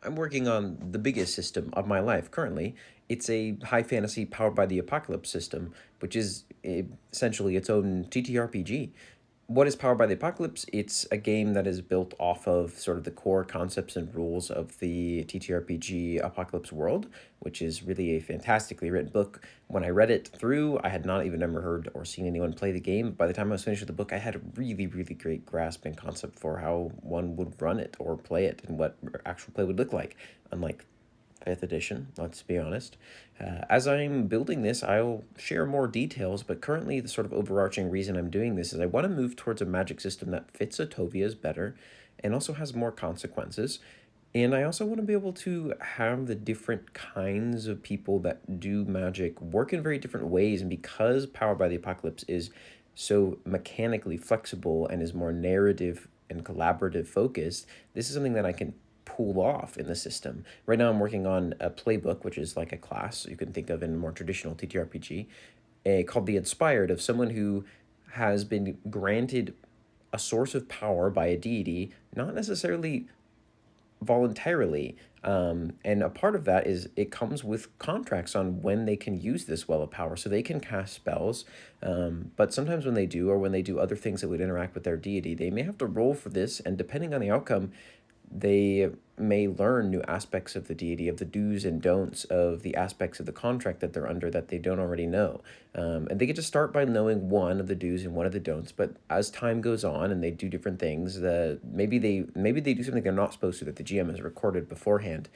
I'm working on the biggest system of my life currently. It's a high fantasy powered by the apocalypse system, which is essentially its own TTRPG. What is Powered by the Apocalypse? It's a game that is built off of sort of the core concepts and rules of the TTRPG Apocalypse world, which is really a fantastically written book. When I read it through, I had not even ever heard or seen anyone play the game. By the time I was finished with the book, I had a really, really great grasp and concept for how one would run it or play it and what actual play would look like, unlike fifth edition, let's be honest. As I'm building this, I'll share more details, but currently the sort of overarching reason I'm doing this is I want to move towards a magic system that fits Atovia's better and also has more consequences. And I also want to be able to have the different kinds of people that do magic work in very different ways. And because Powered by the Apocalypse is so mechanically flexible and is more narrative and collaborative focused, this is something that I can pull off in the system. Right now, I'm working on a playbook, which is like a class you can think of in a more traditional TTRPG, called the Inspired, of someone who has been granted a source of power by a deity, not necessarily voluntarily. And a part of that is it comes with contracts on when they can use this well of power. So they can cast spells, but sometimes when they do, or when they do other things that would interact with their deity, they may have to roll for this. And depending on the outcome, they may learn new aspects of the deity, of the do's and don'ts of the aspects of the contract that they're under that they don't already know. And they get to start by knowing one of the do's and one of the don'ts, but as time goes on and they do different things, maybe they do something they're not supposed to that the GM has recorded beforehand,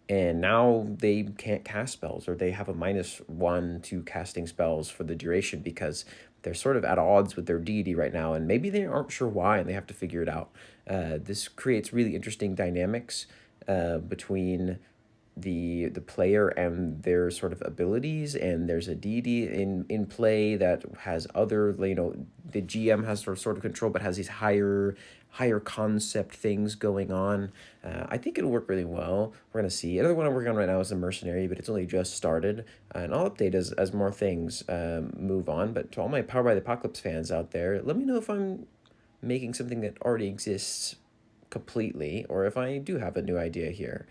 and now they can't cast spells, or they have a -1 to casting spells for the duration because they're sort of at odds with their deity right now, and maybe they aren't sure why, and they have to figure it out. This creates really interesting dynamics between the player and their sort of abilities, and there's a deity in play that has other, the GM has sort of control but has these higher concept things going on. I think it'll work really well. We're gonna see. Another one I'm working on right now is the Mercenary, but it's only just started, and I'll update as more things move on. But to all my Power by the Apocalypse fans out there, let me know if I'm making something that already exists completely, or if I do have a new idea here.